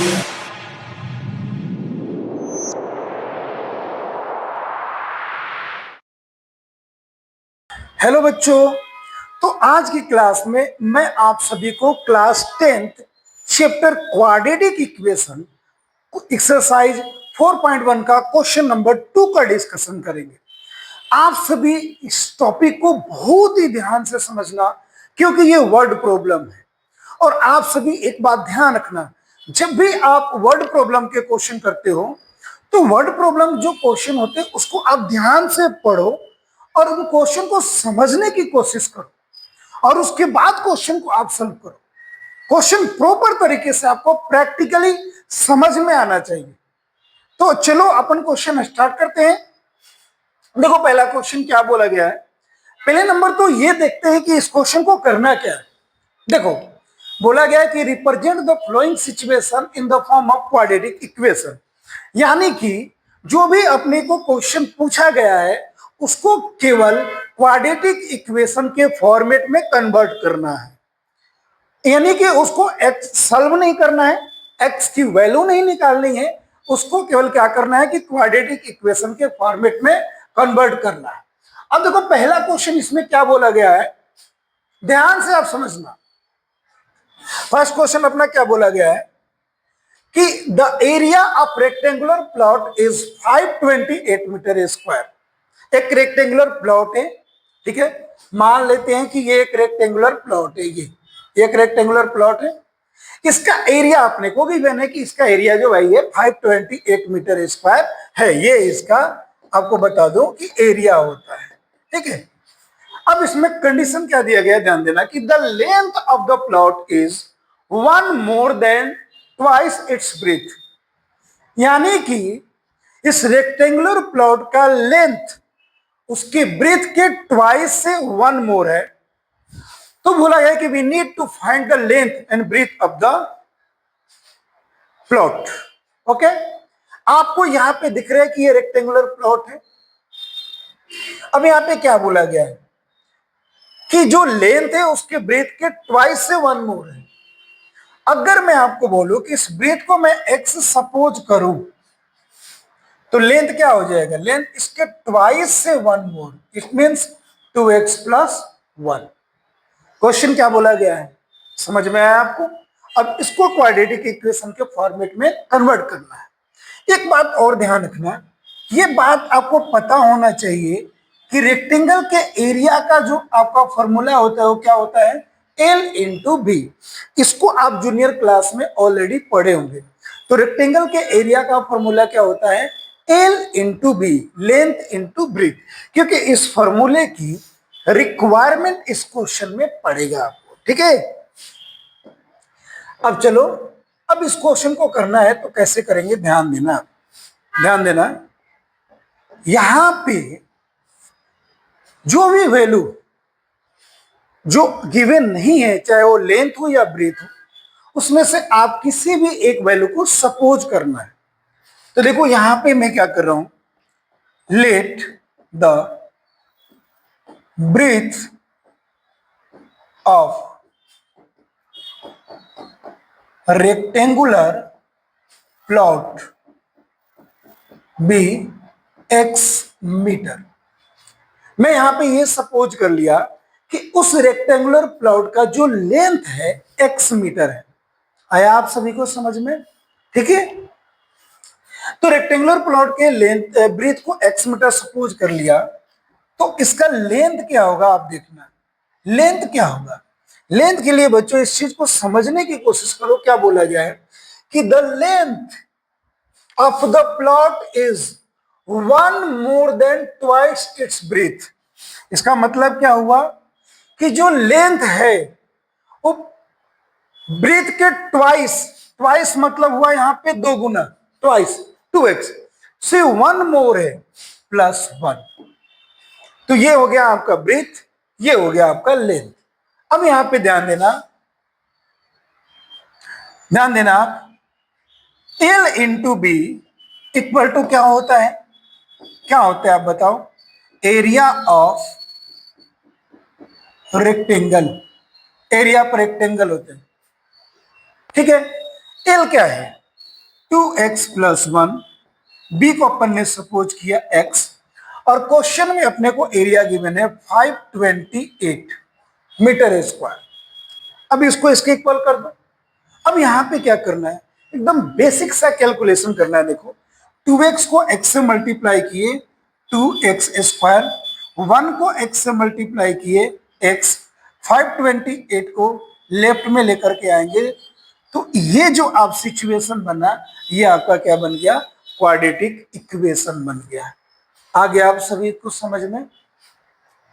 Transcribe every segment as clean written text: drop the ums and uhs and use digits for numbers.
Hello बच्चों, तो आज की क्लास में मैं आप सभी को class 10th chapter quadratic equation exercise 4.1 का क्वेश्चन नंबर 2 का डिस्कशन करेंगे। आप सभी इस टॉपिक को बहुत ही ध्यान से समझना, क्योंकि ये वर्ड प्रॉब्लम है। और आप सभी एक बात ध्यान रखना, जब भी आप वर्ड प्रॉब्लम के क्वेश्चन करते हो तो वर्ड प्रॉब्लम जो क्वेश्चन होते हैं उसको आप ध्यान से पढ़ो और उन क्वेश्चन को समझने की कोशिश करो, और उसके बाद क्वेश्चन को आप सॉल्व करो। क्वेश्चन प्रॉपर तरीके से आपको प्रैक्टिकली समझ में आना चाहिए। तो चलो अपन क्वेश्चन स्टार्ट करते हैं। देखो पहला क्वेश्चन क्या बोला गया है। पहले नंबर तो ये देखते हैं कि इस क्वेश्चन को करना क्या है। देखो बोला गया है कि represent the flowing situation in the form of quadratic equation, यानी कि जो भी अपने को क्वेश्चन पूछा गया है उसको केवल क्वाड्रेटिक इक्वेशन के फॉर्मेट में कन्वर्ट करना है, यानी कि उसको एक्स सॉल्व नहीं करना है, एक्स की वैल्यू नहीं निकालनी है, उसको केवल क्या करना है कि क्वाड्रेटिक इक्वेशन के फॉर्मेट में कन्वर्ट करना है। अब देखो पहला क्वेश्चन इसमें क्या बोला गया है, ध्यान से आप समझना। फर्स्ट क्वेश्चन अपना क्या बोला गया है कि the area of rectangular plot is 528 meter square. एक रेक्टेंगुलर प्लॉट है, ठीक है, मान लेते हैं कि ये एक रेक्टेंगुलर प्लॉट है, ये एक रेक्टेंगुलर प्लॉट है। इसका एरिया अपने को गिवन है कि इसका एरिया जो है ये 528 मीटर स्क्वायर है। ये इसका आपको बता दो कि एरिया होता है, ठीक है। अब इसमें कंडीशन क्या दिया गया, ध्यान देना कि the length of the plot is 1 more than twice its breadth, यानी कि इस रेक्टेंगुलर प्लॉट का लेंथ उसकी ब्रेथ के ट्वाइस से 1 मोर है। तो बोला गया कि we need to find the length and breadth of the plot. Okay, आपको यहां पे दिख रहा है कि ये रेक्टेंगुलर प्लॉट है। अब यहां पे क्या बोला गया है कि जो लेंथ है उसके ब्रेथ के ट्वाइस से 1 मोर है। अगर मैं आपको बोलूं कि इस ब्रेथ को मैं एक्स सपोज करूं तो लेंथ क्या हो जाएगा, लेंथ इसके ट्वाइस से 1 more, it means 2x plus 1। Question क्या बोला गया है, समझ में आया आपको। अब इसको क्वाड्रेटिक इक्वेशन के फॉर्मेट में कन्वर्ट करना है। एक बात और ध्यान रखना, ये बात आपको पता होना चाहिए कि रेक्टेंगल के एरिया का जो आपका फॉर्मूला होता है वो क्या होता है, L इंटू बी। इसको आप जूनियर क्लास में ऑलरेडी पढ़े होंगे। तो रेक्टेंगल के एरिया का फॉर्मूला क्या होता है, L into B, length into breadth, क्योंकि इस फॉर्मूले की रिक्वायरमेंट इस क्वेश्चन में पड़ेगा आपको, ठीक है। अब चलो, अब इस क्वेश्चन को करना है तो कैसे करेंगे, ध्यान देना, ध्यान देना। यहां पे जो भी वैल्यू जो गिवन नहीं है, चाहे वो लेंथ हो या ब्रेथ हो, उसमें से आप किसी भी एक वैल्यू को सपोज करना है। तो देखो यहां पे मैं क्या कर रहा हूं, let the breadth of rectangular plot be x meter. मैं यहां पे ये सपोज कर लिया कि उस रेक्टेंगुलर प्लॉट का जो लेंथ है x मीटर है। आया आप सभी को समझ में, ठीक है। तो रेक्टेंगुलर प्लॉट के लेंथ ब्रेथ को x मीटर सपोज कर लिया, तो इसका लेंथ क्या होगा आप देखना। लेंथ क्या होगा, लेंथ के लिए बच्चों इस चीज को समझने की कोशिश करो। क्या बोला गया है कि the length of the plot is 1 more than twice its breath. इसका मतलब क्या हुआ कि जो लेंथ है वो ब्रेथ के ट्वाइस, ट्वाइस मतलब हुआ यहां पे 2 गुना, ट्वाइस 2x से 1 मोर है प्लस 1। तो ये हो गया आपका ब्रेथ, ये हो गया आपका लेंथ। अब यहां पे ध्यान देना, ध्यान देना, L into B equal to क्या होता है, क्या होता है आप बताओ, एरिया ऑफ रेक्टेंगल, एरिया पर रेक्टेंगल होते हैं, ठीक है। L क्या है, 2x प्लस 1, बी को अपन ने सपोज किया x, और क्वेश्चन में अपने को एरिया गिवन है 528 मीटर स्क्वायर। अब इसको इसके इक्वल कर दो। अब यहाँ पे क्या करना है, एकदम बेसिक सा कैलकुलेशन करना है। देखो 2x को x से मल्टीप्लाई किए 2x स्क्वायर, 1 को x से मल्टीप्लाई किए x, 528 को लेफ्ट में लेकर के आएंगे तो ये जो आप सिचुएशन बना, ये आपका क्या बन गया, क्वाड्रेटिक इक्वेशन बन गया। आ गया आप सभी को समझ में?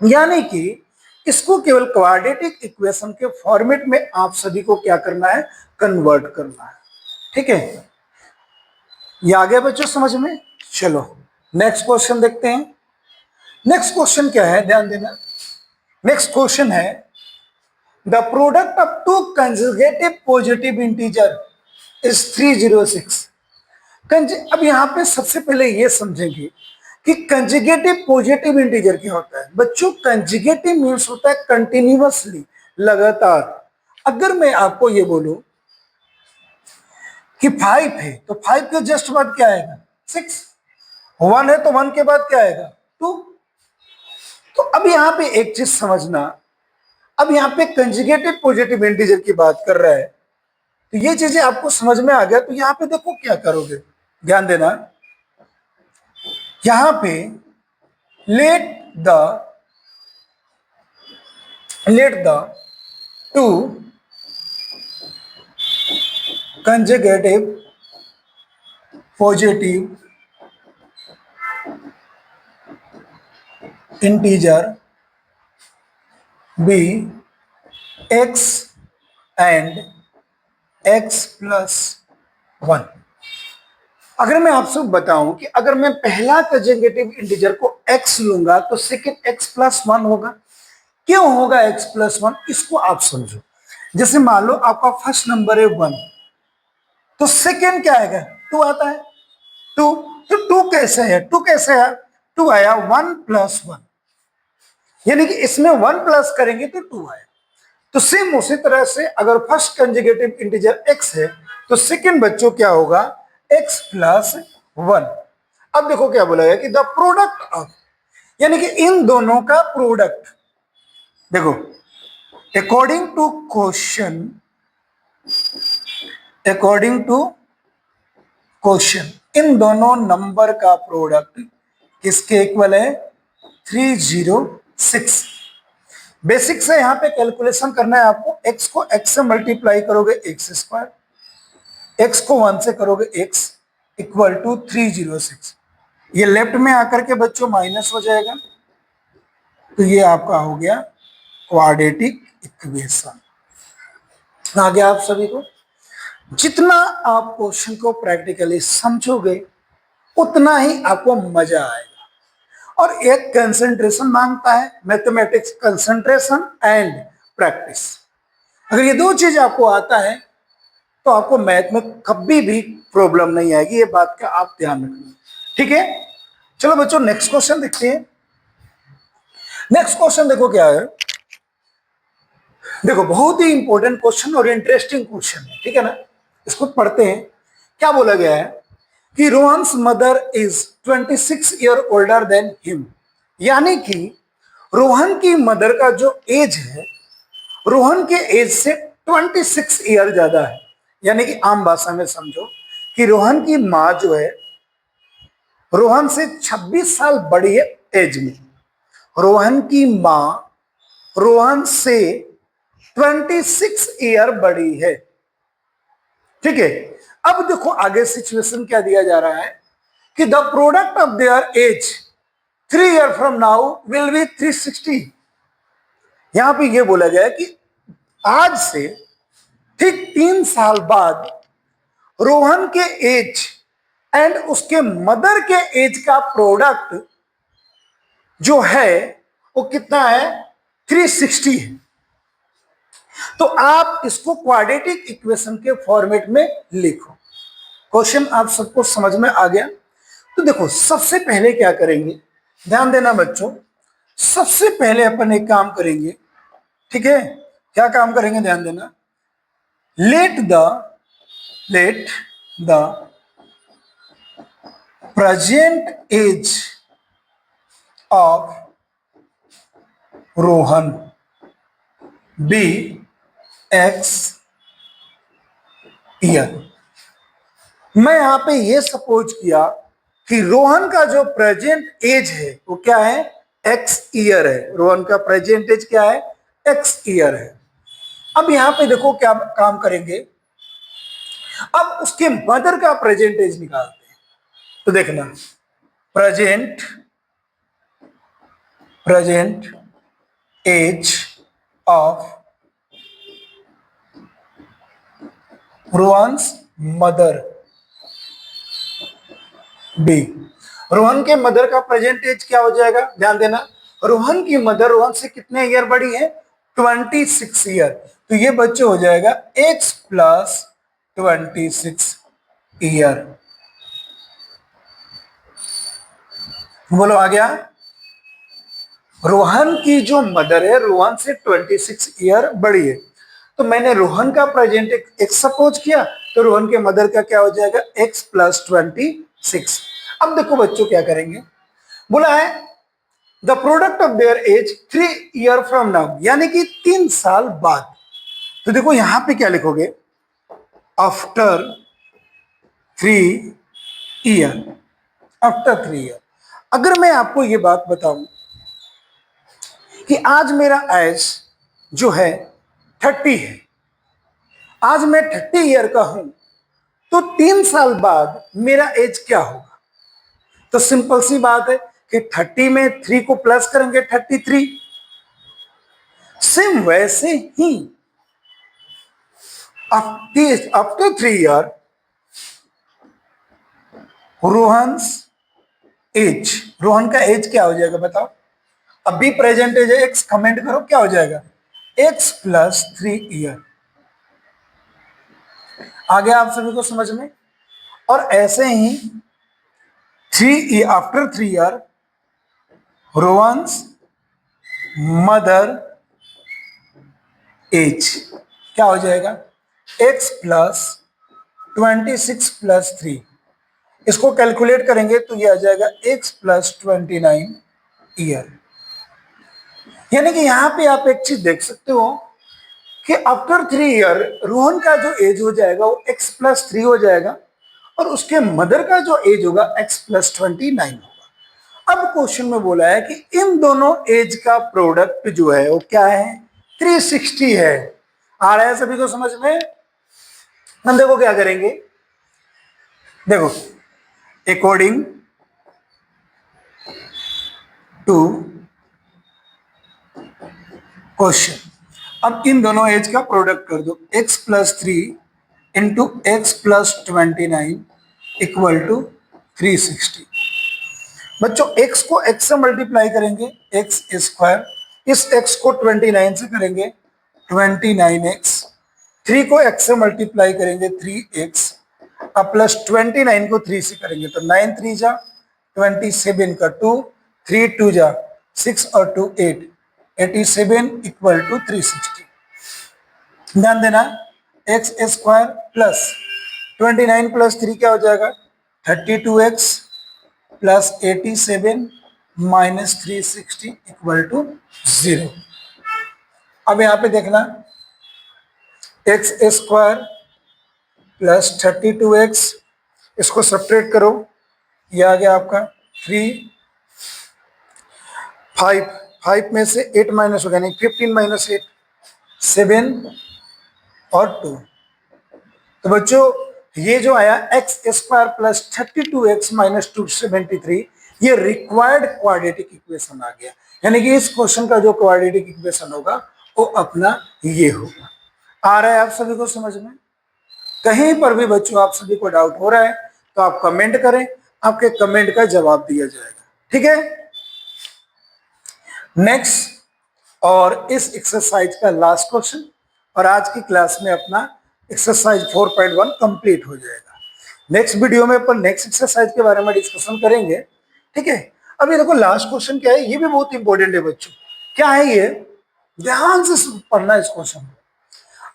यानी कि इसको केवल क्वाड्रेटिक इक्वेशन के फॉर्मेट में आप सभी को क्या करना है, कन्वर्ट करना है। ठीक है, ये आ गया बच्चों समझ में? चलो नेक्स्ट क्वेश्चन देखते हैं। नेक्स्ट क्वेश्चन क्या है, ध्यान देना। नेक्स्ट क्वेश्चन है the product of two conjugative positive integer is 306। अब यहां पे सबसे पहले ये समझेंगे कि कंजुगेटिव पॉजिटिव इंटीजर क्या होता है। बच्चों कंजुगेटिव मीन्स होता है कंटिन्यूअसली, लगातार। अगर मैं आपको ये बोलूं कि 5 है तो 5 के जस्ट बाद क्या आएगा, 6। 1 है तो 1 के बाद क्या आएगा, 2। तो अब यहां पे एक चीज समझना, अब यहां पे कंजुगेटिव पॉजिटिव इंटीजर की बात कर रहा है, तो ये चीजें आपको समझ में आ गया। तो यहां पे देखो क्या करोगे, ध्यान देना। यहां पे let the two conjugative positive integer be x and x plus 1। अगर मैं आपसे बताऊं कि अगर मैं पहला कंजुगेटिव इंटीजर को x लूंगा तो सेकंड x प्लस 1 होगा। क्यों होगा x प्लस 1, इसको आप समझो। जैसे मान लो आपका फर्स्ट नंबर है 1, तो सेकंड क्या आएगा, 2 आता है। 2, तो 2 कैसे है, 2 कैसे है, 2 आया 1 प्लस 1, यानी कि इसमें 1 प्लस करेंगे तो 2 आया। तो सेम उसी तरह से अगर फर्स्ट कंजुगेटिव इंटीजर x है तो सेकंड बच्चों क्या होगा, x प्लस 1। अब देखो क्या बोला गया कि द प्रोडक्ट ऑफ, यानी कि इन दोनों का प्रोडक्ट। देखो अकॉर्डिंग टू क्वेश्चन इन दोनों नंबर का प्रोडक्ट किसके इक्वल है, 306। बेसिक से यहां पे कैलकुलेशन करना है आपको। x को x से मल्टीप्लाई करोगे x स्क्वायर, x को 1 से करोगे x इक्वल टू 306। ये लेफ्ट में आकर के बच्चों माइनस हो जाएगा, तो ये आपका हो गया क्वाड्रेटिक इक्वेशन। आ गया आप सभी को? जितना आप क्वेश्चन को प्रैक्टिकली समझोगे उतना ही आपको मजा आएगा। और एक कंसंट्रेशन मांगता है, मैथमेटिक्स कंसंट्रेशन एंड प्रैक्टिस। अगर ये दो चीज आपको आता है तो आपको मैथ में कभी भी प्रॉब्लम नहीं आएगी, ये बात का आप ध्यान रखना। ठीक है, चलो बच्चों नेक्स्ट क्वेश्चन देखते हैं। नेक्स्ट क्वेश्चन देखो क्या है। देखो बहुत ही इंपॉर्टेंट क्वेश्चन और इंटरेस्टिंग क्वेश्चन है, ठीक है ना। इसको पढ़ते हैं। क्या बोला गया है कि Rohan's mother is 26 year older than him, यानी कि रोहन की मदर का जो एज है रोहन के एज से 26 ईयर ज्यादा है। यानी कि आम भाषा में समझो कि रोहन की माँ जो है रोहन से 26 साल बड़ी है एज में। रोहन की माँ रोहन से 26 ईयर बड़ी है। ठीक है, अब देखो आगे सिचुएशन क्या दिया जा रहा है कि the product of their age 3 year from now will be 360। यहां पे ये बोला गया है कि आज से ठीक 3 साल बाद रोहन के एज एंड उसके मदर के एज का प्रोडक्ट जो है वो कितना है, 360 है। तो आप इसको क्वाड्रेटिक इक्वेशन के फॉर्मेट में लिखो। क्वेश्चन आप सबको समझ में आ गया? तो देखो सबसे पहले क्या करेंगे, ध्यान देना बच्चों। सबसे पहले अपन एक काम करेंगे, ठीक है, क्या काम करेंगे ध्यान देना। Let the present age of Rohan, be x year. मैं यहां पे ये सपोज किया कि रोहन का जो प्रेजेंट एज है वो क्या है, एक्स ईयर है। रोहन का प्रेजेंट एज क्या है, एक्स ईयर है। अब यहां पे देखो क्या काम करेंगे, अब उसके मदर का प्रेजेंट एज निकालते हैं। तो देखना, present present age of Rohan's mother, be. Rohan के मदर का प्रेजेंट एज क्या हो जाएगा, ध्यान देना, रोहन की मदर रोहन से कितने ईयर बड़ी है, 26 ईयर। तो ये बच्चे हो जाएगा x प्लस 26 ईयर। बोलो आ गया। रोहन की जो मदर है रोहन से 26 ईयर बड़ी है, तो मैंने रोहन का प्रेजेंट एक्स सपोज किया, तो रोहन के मदर का क्या हो जाएगा, x प्लस 26। अब देखो बच्चों क्या करेंगे, बोला है the product of their age 3 year from now, यानी कि 3 साल बाद। तो देखो यहां पे क्या लिखोगे, आफ्टर 3 ईयर, आफ्टर 3 ईयर। अगर मैं आपको ये बात बताऊं कि आज मेरा एज जो है 30 है, आज मैं 30 ईयर का हूं, तो 3 साल बाद मेरा एज क्या होगा। तो सिंपल सी बात है कि 30 में 3 को प्लस करेंगे 33। सेम वैसे ही after 3 year Rohan's age, Rohan का एज क्या हो जाएगा बताओ। अभी प्रेजेंट एज है एक्स, कमेंट करो क्या हो जाएगा, एक्स प्लस 3 ईयर। आ गया आप सभी को समझ में। और ऐसे ही 3 after 3 year Rohan's mother age क्या हो जाएगा, x प्लस 26 प्लस 3। इसको कैलकुलेट करेंगे तो ये आ जाएगा x प्लस 29 ईयर। यानी कि यहां पे आप एक चीज देख सकते हो कि आफ्टर 3 ईयर रोहन का जो एज हो जाएगा वो x प्लस 3 हो जाएगा, और उसके मदर का जो एज होगा x प्लस 29 होगा। अब क्वेश्चन में बोला है कि इन दोनों एज का प्रोडक्ट जो है वो क्या है, 360 है। आ रहा है सभी को समझ में। हम देखो क्या करेंगे, देखो अकॉर्डिंग टू क्वेश्चन, अब इन दोनों एज का प्रोडक्ट कर दो, x plus 3 into x plus 29 equal to 360। बच्चों x को x से मल्टीप्लाई करेंगे x स्क्वायर, इस x को 29 से करेंगे 29x, 3 को x से मल्टीप्लाई करेंगे 3x, अब प्लस 29 को 3 से करेंगे तो 9 3 जा 27 का 2, 3 2 जा 6 और 2 8, 87 इक्वल टू 360। ध्यान देना, एक्स स्क्वायर प्लस 29 प्लस 3 क्या हो जाएगा, 32x plus 87 minus 360 equal to 0। अब यहां पे देखना, एक्स स्क्वायर प्लस 32x, इसको सब्ट्रैक्ट करो, ये आ गया आपका 3, 5 में से 8 माइनस हो गया, नहीं 15 माइनस 8, 7 और 2। तो बच्चों ये जो आया x square plus 32x minus 273, ये रिक्वायर्ड क्वाड्रेटिक इक्वेशन आ गया। यानी कि इस क्वेश्चन का जो क्वाड्रेटिक इक्वेशन होगा वो अपना ये होगा। आ रहा है आप सभी को समझ में। कहीं पर भी बच्चों आप सभी को डाउट हो रहा है तो आप कमेंट करें, आपके कमेंट का जवाब दिया जाएगा, ठीक है। नेक्स्ट, और इस एक्सरसाइज का लास्ट क्वेश्चन, और आज की क्लास में अपना एक्सरसाइज 4.1 कंप्लीट हो जाएगा। नेक्स्ट वीडियो में अपन नेक्स्ट एक्सरसाइज के बारे में डिस्कशन करेंगे, ठीक है। अभी देखो लास्ट क्वेश्चन क्या है, ये भी बहुत इंपॉर्टेंट है बच्चों। क्या है ये, ध्यान से पढ़ना इस क्वेश्चन को।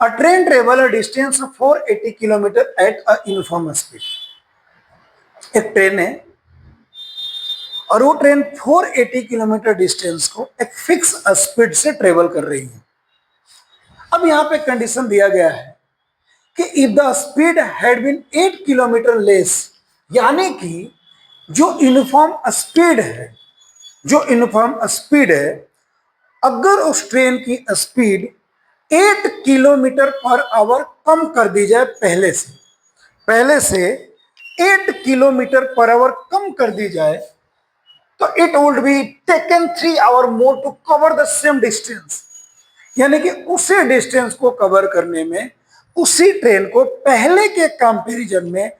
अ train travel a distance of 480 kilometre at a uniform speed. एक ट्रेन है और वो ट्रेन 480 किलोमीटर डिस्टेंस को एक फिक्स स्पीड से ट्रेवल कर रही है। अब यहां पे कंडीशन दिया गया है कि if the speed had been 8 kilometer less, यानी कि जो यूनिफॉर्म स्पीड है, अगर उस ट्रेन की स्पीड 8 किलोमीटर पर आवर कम कर दी जाए, पहले से 8 किलोमीटर पर आवर कम कर दी जाए, तो it would be taken 3 hour more to cover the same distance, यानी कि उसी डिस्टेंस को कवर करने में उसी ट्रेन को पहले के कंपैरिजन में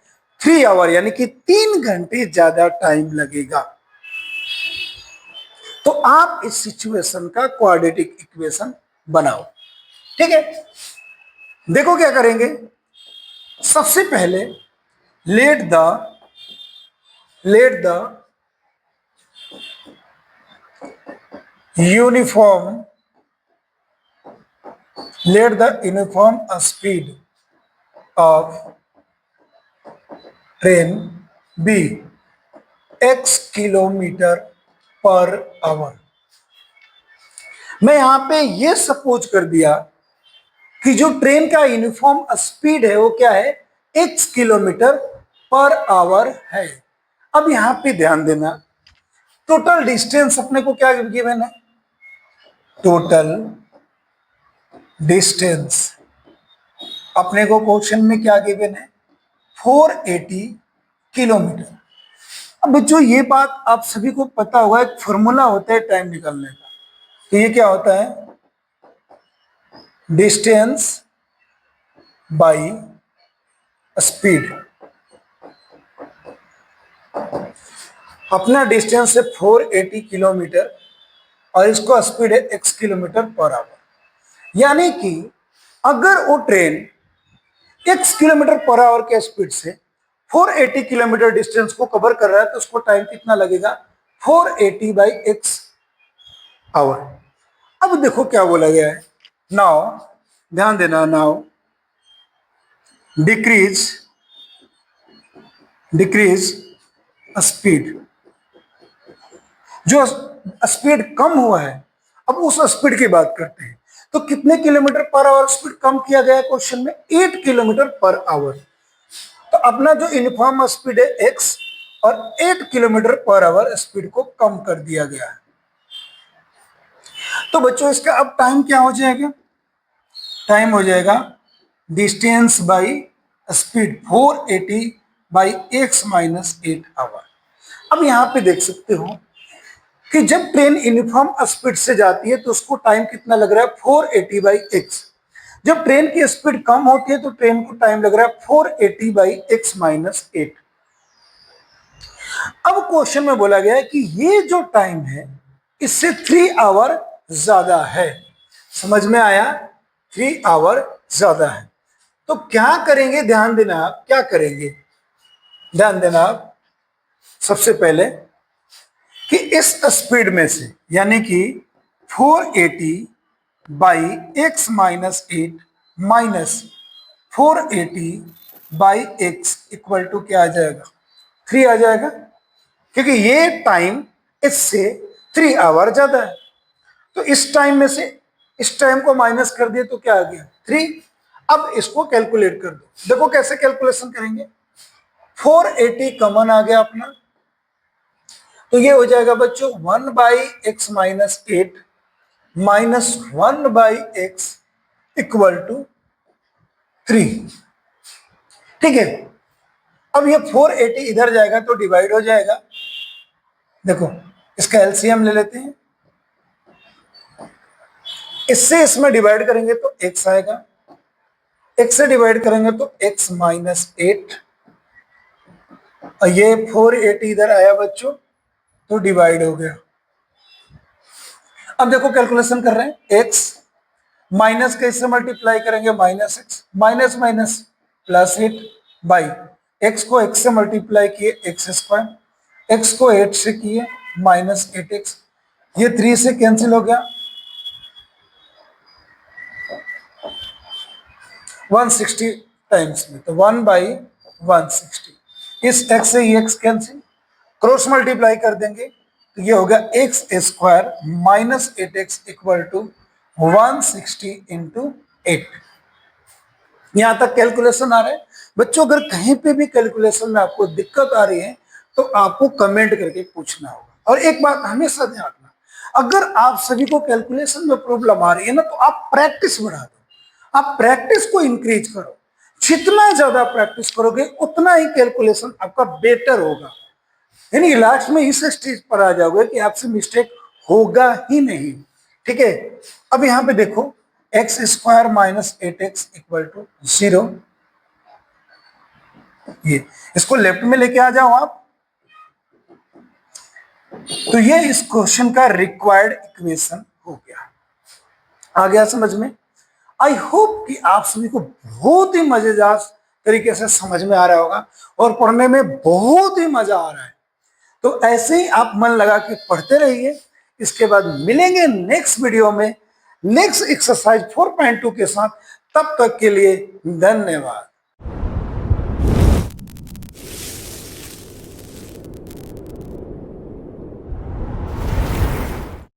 3 आवर यानी कि 3 घंटे ज्यादा टाइम लगेगा। तो आप इस सिचुएशन का क्वाड्रेटिक इक्वेशन बनाओ। ठीक है, देखो क्या करेंगे। सबसे पहले let the uniform speed of train be x kilometre per hour. मैं यहां पे ये सपोज कर दिया कि जो ट्रेन का यूनिफॉर्म स्पीड है वो क्या है, x किलोमीटर पर आवर है। अब यहां पे ध्यान देना, टोटल डिस्टेंस अपने को क्या गिवन है, टोटल डिस्टेंस अपने को क्वेश्चन में क्या गिवन है, 480 किलोमीटर। अब बच्चों ये बात आप सभी को पता होगा, एक फॉर्मूला होता है टाइम निकालने का। तो ये क्या होता है, डिस्टेंस बाय स्पीड। अपना डिस्टेंस है 480 किलोमीटर और इसको स्पीड है x किलोमीटर पर आवर, यानी कि अगर वो train x kilometre per hour के स्पीड से 480 किलोमीटर डिस्टेंस को कवर कर रहा है तो उसको टाइम कितना लगेगा, 480 बाई x आवर। अब देखो क्या बोला गया है, नाउ ध्यान देना, नाउ डिक्रीज स्पीड, जो स्पीड कम हुआ है, अब उस स्पीड की बात करते हैं। तो कितने किलोमीटर पर आवर स्पीड कम किया गया है क्वेश्चन में, 8 किलोमीटर पर आवर। तो अपना जो यूनिफॉर्म स्पीड है x और 8 किलोमीटर पर आवर स्पीड को कम कर दिया गया है। तो बच्चों इसका अब टाइम क्या हो जाएगा, टाइम हो जाएगा distance by speed 480 by x minus 8 hour. अब यहां पे देख सकते हो कि जब ट्रेन यूनिफॉर्म स्पीड से जाती है तो उसको टाइम कितना लग रहा है, 480 बाई एक्स। जब ट्रेन की स्पीड कम होती है तो ट्रेन को टाइम लग रहा है 480 बाई एक्स माइनस 8। अब क्वेश्चन में बोला गया है कि ये जो टाइम है इससे 3 आवर ज्यादा है। समझ में आया, 3 आवर ज्यादा है। तो क्या करेंगे, ध्यान देना आप, क्या करेंगे, ध्यान देना आप। सबसे पहले कि इस स्पीड में से यानी कि 480 by x minus 8 minus 480 by x equal to क्या आ जाएगा, 3 आ जाएगा, क्योंकि ये टाइम इससे 3 आवर ज्यादा है। तो इस टाइम में से इस टाइम को माइनस कर दिए तो क्या आ गया, 3। अब इसको कैलकुलेट कर दो, देखो कैसे कैलकुलेशन करेंगे। 480 कॉमन आ गया अपना, तो ये हो जाएगा बच्चों 1 by x minus 8 minus 1 by x equal to 3। ठीक है, अब ये 480 इधर जाएगा तो डिवाइड हो जाएगा। देखो इसका एलसीएम ले लेते हैं, इससे इसमें डिवाइड करेंगे तो x आएगा, x से डिवाइड करेंगे तो x माइनस 8, और ये 480 इधर आया बच्चों तो डिवाइड हो गया। अब देखो कैलकुलेशन कर रहे हैं, x माइनस कैसे मल्टीप्लाई करेंगे, minus x, minus minus plus 8 by x को x से मल्टीप्लाई किए एक्स स्क्वायर, एक्स को 8 से किए माइनस 8x, ये 3 से कैंसिल हो गया, 160 टाइम्स में, तो 1 बाई 160। इस x से ये x कैंसिल, क्रॉस मल्टीप्लाई कर देंगे तो ये हो गया x square minus 8x equal to 160 into 8। यहां तक कैलकुलेशन आ रहा है बच्चों। अगर कहीं पे भी कैलकुलेशन में आपको दिक्कत आ रही है तो आपको कमेंट करके पूछना होगा। और एक बात हमेशा ध्यान रखना, अगर आप सभी को कैलकुलेशन में प्रॉब्लम आ रही है ना, तो आप प्रैक्टिस बढ़ा दो, आप प्रैक्टिस को इंक्रीज करो। जितना ज्यादा प्रैक्टिस करोगे उतना ही कैलकुलेशन आपका बेटर होगा, यानी लास्ट में इस स्टेज पर आ जाओगे कि आपसे मिस्टेक होगा ही नहीं। ठीक है, अब यहां पे देखो x square minus 8x equal to 0, ये इसको लेफ्ट में लेके आ जाओ आप। तो ये इस क्वेश्चन का रिक्वायर्ड इक्वेशन हो गया। आ गया समझ में? आई होप कि आप सभी को बहुत ही मजेदार तरीके से समझ में आ रहा होगा और पढ़ने में बहुत ही मजा आ रहा है। तो ऐसे ही आप मन लगा के पढ़ते रहिए। इसके बाद मिलेंगे नेक्स्ट वीडियो में नेक्स्ट एक्सरसाइज 4.2 के साथ। तब तक के लिए धन्यवाद।